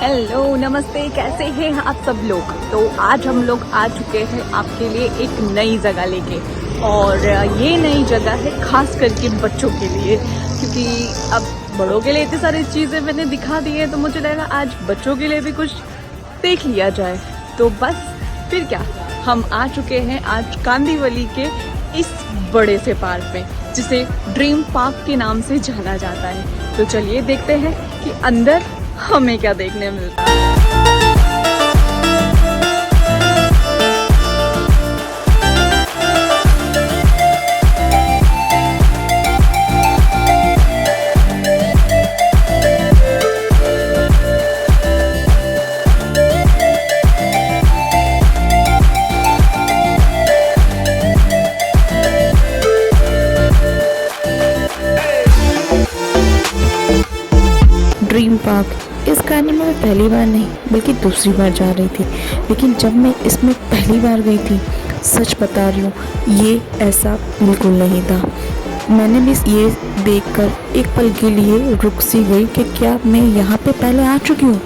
Hello नमस्ते, कैसे हैं आप सब लोग। तो आज हम लोग आ चुके हैं आपके लिए एक नई जगह लेके, और ये नई जगह है खास करके बच्चों के लिए, क्योंकि अब बड़ों के लिए इतनी सारी चीज़ें मैंने दिखा दी है, तो मुझे लगा आज बच्चों के लिए भी कुछ देख लिया जाए। तो बस फिर क्या, हम आ चुके हैं आज कांदिवली के इस बड़े से पार्क में, जिसे ड्रीम पार्क के नाम से जाना जाता है। तो चलिए देखते हैं कि अंदर हमें क्या देखने मिलता है। ड्रीम पार्क, इस गार्डन में मैं पहली बार नहीं बल्कि दूसरी बार जा रही थी। लेकिन जब मैं इसमें पहली बार गई थी, सच बता रही हूँ, ये ऐसा बिल्कुल नहीं था। मैंने भी ये देखकर एक पल के लिए रुक सी गई कि क्या मैं यहाँ पे पहले आ चुकी हूँ।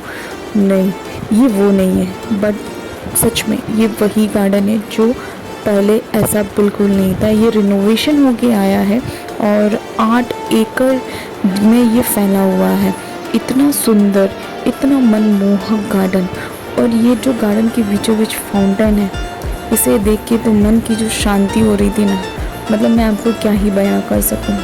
नहीं, ये वो नहीं है, बट सच में ये वही गार्डन है जो पहले ऐसा बिल्कुल नहीं था। ये रिनोवेशन होके आया है और 8 एकड़ में ये फैला हुआ है। इतना सुंदर, इतना मनमोहक गार्डन, और ये जो गार्डन के बीचों बीच फाउंटेन है, इसे देख के तो मन की जो शांति हो रही थी ना, मतलब मैं आपको क्या ही बयां कर सकूं।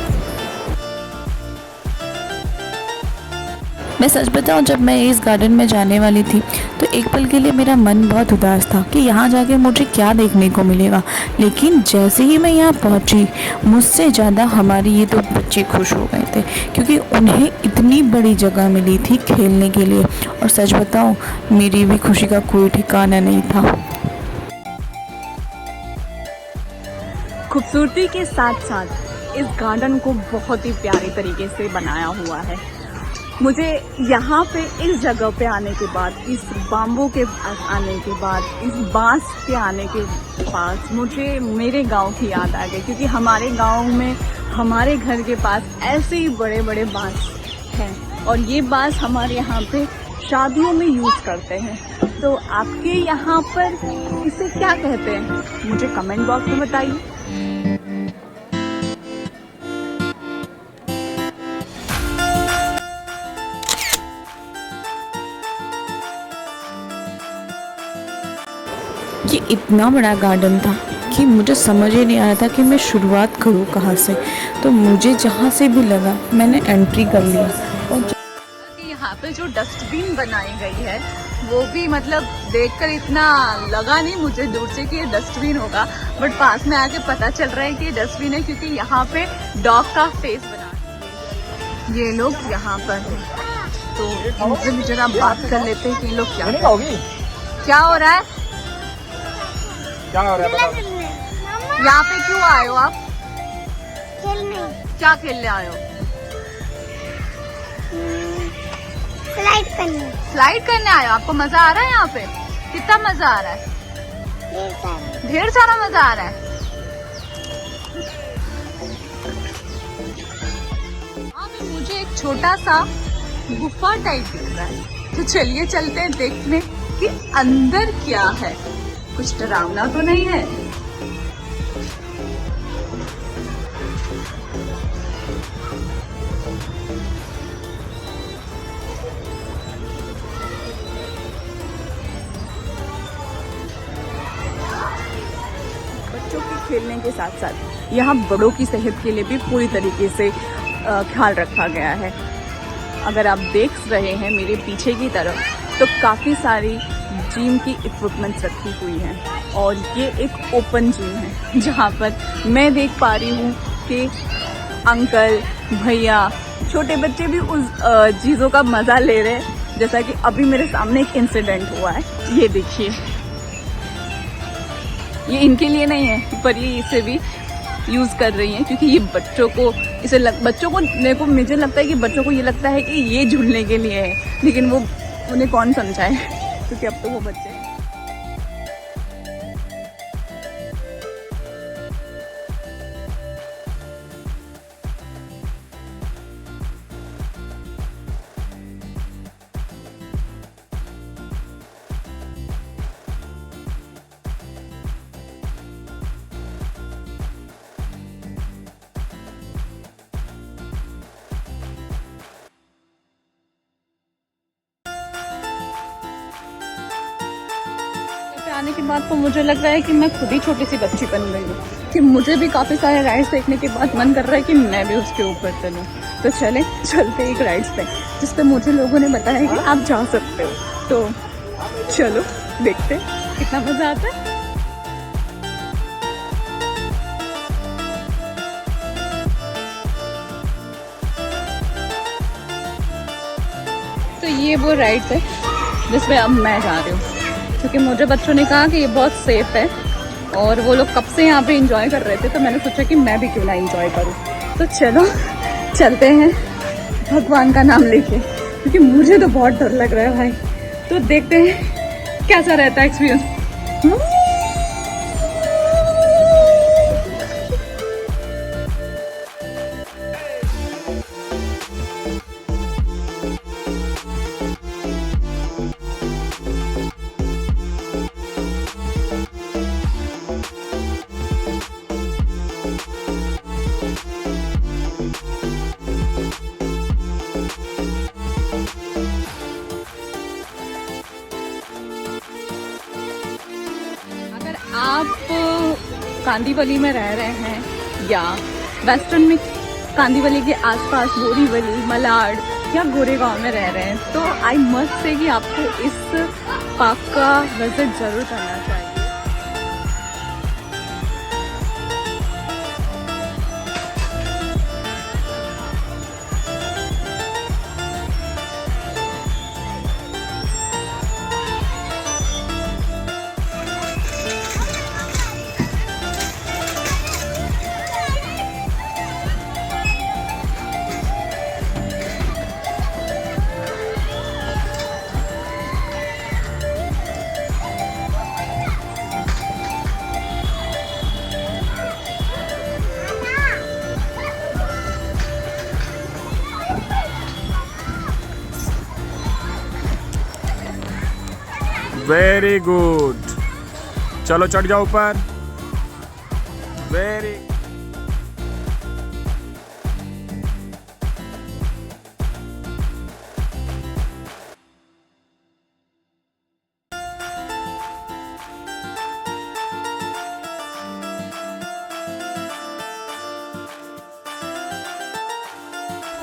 मैं सच बताऊं, जब मैं इस गार्डन में जाने वाली थी तो एक पल के लिए मेरा मन बहुत उदास था कि यहाँ जाके मुझे क्या देखने को मिलेगा। लेकिन जैसे ही मैं यहाँ पहुँची, मुझसे ज़्यादा हमारे ये तो बच्चे खुश हो गए थे, क्योंकि उन्हें इतनी बड़ी जगह मिली थी खेलने के लिए। और सच बताऊं, मेरी भी खुशी का कोई ठिकाना नहीं था। खूबसूरती के साथ साथ इस गार्डन को बहुत ही प्यारे तरीके से बनाया हुआ है। मुझे यहाँ पे इस जगह पे आने के बाद, इस बाम्बू के पास आने के बाद, इस बांस के आने के पास मुझे मेरे गांव की याद आ गई, क्योंकि हमारे गांव में हमारे घर के पास ऐसे ही बड़े बड़े बांस हैं, और ये बांस हमारे यहाँ पे शादियों में यूज़ करते हैं। तो आपके यहाँ पर इसे क्या कहते हैं, मुझे कमेंट बॉक्स में बताइए। ये इतना बड़ा गार्डन था कि मुझे समझ ही नहीं आ रहा था कि मैं शुरुआत करूँ कहाँ से। तो मुझे जहाँ से भी लगा मैंने एंट्री कर लिया। और यहाँ पे जो डस्टबिन बनाई गई है, वो भी मतलब देखकर इतना लगा नहीं मुझे दूर से कि ये डस्टबिन होगा, बट पास में आके पता चल रहा है कि ये डस्टबिन है, क्योंकि यहाँ पे डॉग का फेस बना ये लोग यहाँ पर हैं। तो इनसे भी जरा बात कर लेते हैं कि ये लोग क्या हो रहा है, क्या हो रहा है बताओ। यहाँ पे क्यों आए हो आप? खेलने, क्या खेलने आए हो? स्लाइड करने। स्लाइड करने आए हो? आपको मजा आ रहा है यहाँ पे? कितना मजा आ रहा है? ढेर सारा मजा आ रहा है। यहाँ पे मुझे एक छोटा सा गुफा टाइप दिख रहा है, तो चलिए चलते हैं देखने कि अंदर क्या है। कुछ डरावना तो नहीं है? बच्चों के खेलने के साथ साथ यहाँ बड़ों की सेहत के लिए भी पूरी तरीके से ख्याल रखा गया है। अगर आप देख रहे हैं मेरे पीछे की तरफ, तो काफ़ी सारी जिम की इक्विपमेंट्स रखी हुई हैं, और ये एक ओपन जिम है, जहाँ पर मैं देख पा रही हूँ कि अंकल, भैया, छोटे बच्चे भी उस चीज़ों का मज़ा ले रहे हैं। जैसा कि अभी मेरे सामने एक इंसिडेंट हुआ है, ये देखिए। ये इनके लिए नहीं है, पर ये इसे भी यूज़ कर रही हैं, क्योंकि ये बच्चों को बच्चों को मुझे लगता है कि बच्चों को ये लगता है कि ये झूलने के लिए है, लेकिन वो उन्हें कौन समझाए, क्योंकि अब तो वो बच्चे हैं। आने के बाद तो मुझे लग रहा है कि मैं खुद ही छोटी सी बच्ची बन गई हूँ, कि मुझे भी काफ़ी सारे राइड्स देखने के बाद मन कर रहा है कि मैं भी उसके ऊपर चलूँ। तो चलते एक राइड्स पे जिस पे मुझे लोगों ने बताया कि आप जा सकते हो। तो चलो देखते हैं कितना मज़ा आता है। तो ये वो राइड्स है जिसमें अब मैं जा रही हूँ, क्योंकि मुझे बच्चों ने कहा कि ये बहुत सेफ है और वो लोग कब से यहाँ पे एंजॉय कर रहे थे, तो मैंने सोचा कि मैं भी क्यों ना एंजॉय करूँ। तो चलो चलते हैं भगवान का नाम लेके, क्योंकि मुझे तो बहुत डर लग रहा है भाई। तो देखते हैं कैसा रहता है एक्सपीरियंस। आप कांदीवली में रह रहे हैं या वेस्टर्न में कांदीवली के आसपास बोरीवली, मलाड या गोरेगांव में रह रहे हैं, तो आई मस्ट से कि आपको इस पार्क का विजिट जरूर करना चाहिए। वेरी गुड, चलो चढ़ जाओ ऊपर। वेरी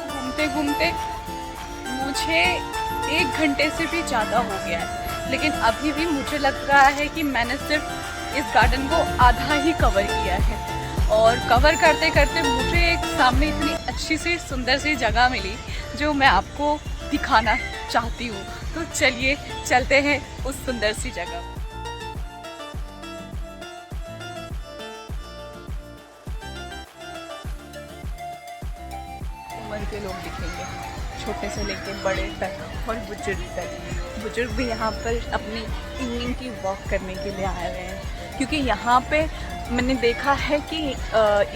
घूमते घूमते मुझे 1 घंटे से भी ज़्यादा हो गया है, लेकिन अभी भी मुझे लग रहा है कि मैंने सिर्फ इस गार्डन को आधा ही कवर किया है। और कवर करते करते मुझे एक सामने इतनी अच्छी सी सुंदर सी जगह मिली जो मैं आपको दिखाना चाहती हूँ। तो चलिए चलते हैं उस सुंदर सी जगह। उम्र के लोग दिखेंगे, छोटे से लेके बड़े तक और बुजुर्ग तक। बुजुर्ग भी यहाँ पर अपनी इवनिंग की वॉक करने के लिए आए हुए हैं, क्योंकि यहाँ पे मैंने देखा है कि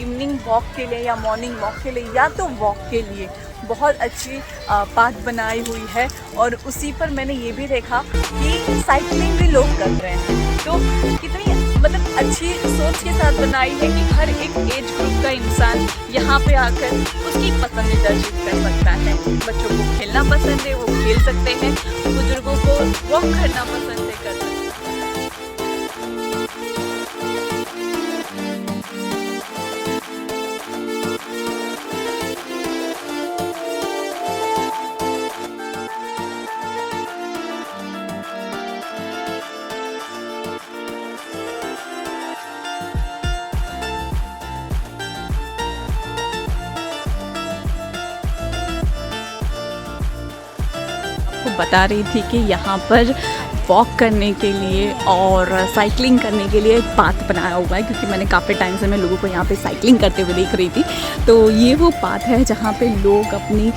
इवनिंग वॉक के लिए या मॉर्निंग वॉक के लिए या तो वॉक के लिए बहुत अच्छी पाथ बनाई हुई है। और उसी पर मैंने ये भी देखा कि साइकिलिंग भी लोग कर रहे हैं। तो कितनी मतलब अच्छी सोच के साथ बनाई है कि हर एक एज ग्रुप का इंसान यहाँ पे आकर उसकी पसंदीदा चीज़ कर सकता है। बच्चों को खेलना पसंद है, वो खेल सकते हैं। बुजुर्गों को वॉक करना पसंद है, कर सकते हैं। बता रही थी कि यहाँ पर वॉक करने के लिए और साइकिलिंग करने के लिए एक पाथ बनाया हुआ है, क्योंकि मैंने काफ़ी टाइम से मैं लोगों को यहाँ पे साइकिलिंग करते हुए देख रही थी। तो ये वो पाथ है जहाँ पे लोग अपनी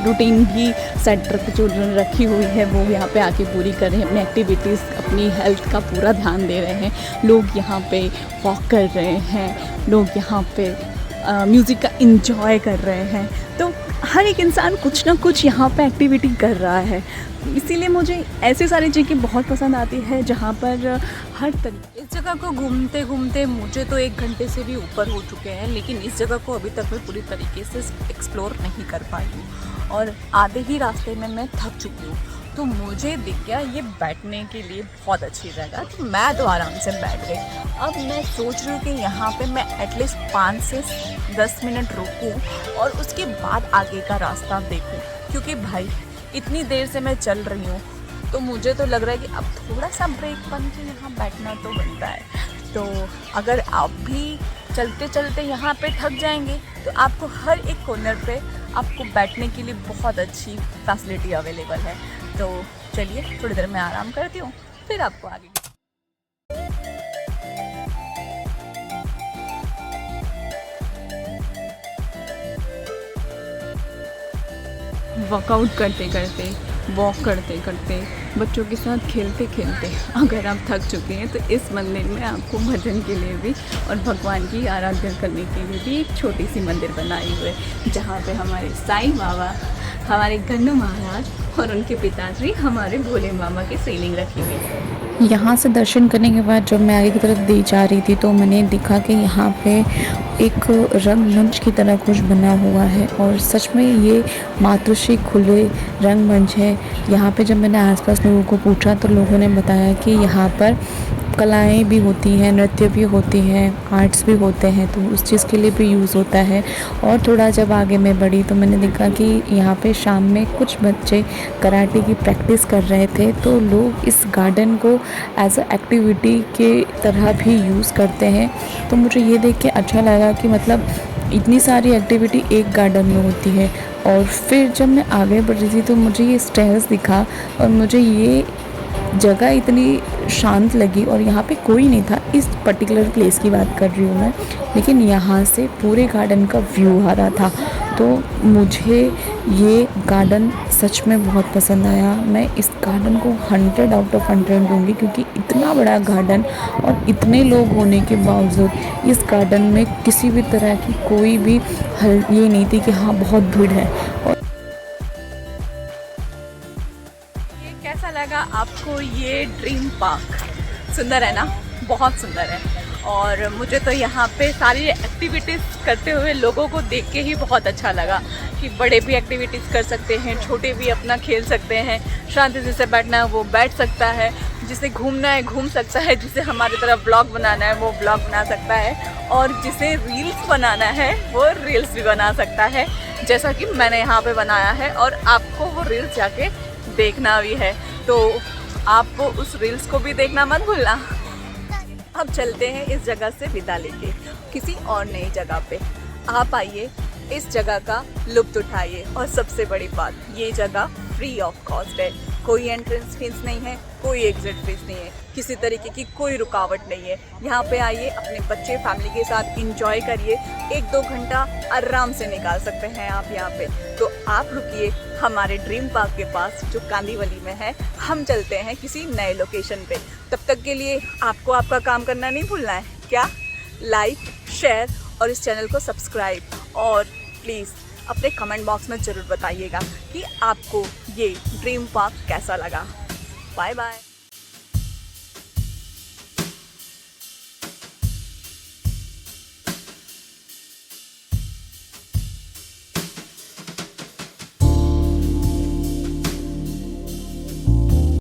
रूटीन भी सेट जो रखी हुई है वो यहाँ पे आके पूरी कर रहे हैं, अपनी एक्टिविटीज़, अपनी हेल्थ का पूरा ध्यान दे रहे हैं। लोग यहाँ पे वॉक कर रहे हैं, लोग यहाँ पे म्यूज़िक का इंजॉय कर रहे हैं। तो हर एक इंसान कुछ ना कुछ यहाँ पे एक्टिविटी कर रहा है। इसीलिए मुझे ऐसी सारी जगह बहुत पसंद आती है जहाँ पर हर तरीके। इस जगह को घूमते घूमते मुझे तो 1 घंटे से भी ऊपर हो चुके हैं, लेकिन इस जगह को अभी तक मैं पूरी तरीके से एक्सप्लोर नहीं कर पाई हूँ और आधे ही रास्ते में मैं थक चुकी हूँ। तो मुझे दिख गया ये बैठने के लिए बहुत अच्छी जगह, तो मैं तो आराम से बैठ गई। अब मैं सोच रही हूँ कि यहाँ पे मैं एटलीस्ट 5 से 10 मिनट रुकूँ और उसके बाद आगे का रास्ता देखूँ, क्योंकि भाई इतनी देर से मैं चल रही हूँ तो मुझे तो लग रहा है कि अब थोड़ा सा ब्रेक बन के यहाँ बैठना तो बनता है। तो अगर आप भी चलते चलते यहाँ पे थक जाएंगे तो आपको हर एक कॉर्नर पे आपको बैठने के लिए बहुत अच्छी फैसिलिटी अवेलेबल है। तो चलिए थोड़ी देर में आराम करती हूँ, फिर आपको आगे वर्कआउट करते करते, वॉक करते करते, बच्चों के साथ खेलते खेलते अगर आप थक चुके हैं तो इस मंदिर में आपको भजन के लिए भी और भगवान की आराधना करने के लिए भी एक छोटी सी मंदिर बनाई हुई है, जहाँ पे हमारे साईं बाबा, हमारे गन्नू महाराज और उनके पिताजी हमारे भोले मामा की सीलिंग रखी हुई है। यहाँ से दर्शन करने के बाद जब मैं आगे की तरफ दे जा रही थी तो मैंने देखा कि यहाँ पे एक रंगमंच की तरह कुछ बना हुआ है और सच में ये मातृश्री खुले रंगमंच है। यहाँ पे जब मैंने आसपास लोगों को पूछा तो लोगों ने बताया कि यहाँ पर कलाएं भी होती हैं, नृत्य भी होती हैं, आर्ट्स भी होते हैं, तो उस चीज़ के लिए भी यूज़ होता है। और थोड़ा जब आगे मैं बढ़ी तो मैंने देखा कि यहाँ पे शाम में कुछ बच्चे कराटे की प्रैक्टिस कर रहे थे, तो लोग इस गार्डन को एज अ एक्टिविटी के तरह भी यूज़ करते हैं। तो मुझे ये देख के अच्छा लगा कि मतलब इतनी सारी एक्टिविटी एक गार्डन में होती है। और फिर जब मैं आगे बढ़ रही थी तो मुझे ये स्टेयर्स दिखा और मुझे ये जगह इतनी शांत लगी और यहाँ पे कोई नहीं था। इस पर्टिकुलर प्लेस की बात कर रही हूँ मैं, लेकिन यहाँ से पूरे गार्डन का व्यू आ रहा था। तो मुझे ये गार्डन सच में बहुत पसंद आया। मैं इस गार्डन को 100 आउट ऑफ 100 दूँगी, क्योंकि इतना बड़ा गार्डन और इतने लोग होने के बावजूद इस गार्डन में किसी भी तरह की कोई भी ये नहीं थी कि हाँ बहुत भीड़ है। और कैसा लगा आपको ये ड्रीम पार्क? सुंदर है ना, बहुत सुंदर है। और मुझे तो यहाँ पे सारी एक्टिविटीज़ करते हुए लोगों को देख के ही बहुत अच्छा लगा कि बड़े भी एक्टिविटीज़ कर सकते हैं, छोटे भी अपना खेल सकते हैं, शांति से जिसे बैठना है वो बैठ सकता है, जिसे घूमना है घूम सकता है, जिसे हमारी तरह ब्लॉग बनाना है वो ब्लॉग बना सकता है, और जिसे रील्स बनाना है वो रील्स भी बना सकता है, जैसा कि मैंने यहाँ पे बनाया है। और आपको वो रील्स जाके देखना भी है, तो आपको उस रील्स को भी देखना मत भूलना। अब चलते हैं इस जगह से विदा लेके किसी और नई जगह पे। आप आइए, इस जगह का लुत्फ़ उठाइए, और सबसे बड़ी बात, ये जगह फ्री ऑफ कॉस्ट है। कोई एंट्रेंस फीस नहीं है, कोई एग्जिट फीस नहीं है, किसी तरीके की कोई रुकावट नहीं है। यहाँ पे आइए, अपने बच्चे फैमिली के साथ इंजॉय करिए। 1-2 घंटा आराम से निकाल सकते हैं आप यहाँ पे। तो आप रुकिए हमारे ड्रीम पार्क के पास जो कांदीवली में है। हम चलते हैं किसी नए लोकेशन पे। तब तक के लिए आपको आपका काम करना नहीं भूलना है। क्या? लाइक, शेयर और इस चैनल को सब्सक्राइब। और प्लीज़ अपने कमेंट बॉक्स में ज़रूर बताइएगा कि आपको ये ड्रीम पार्क कैसा लगा। Bye bye.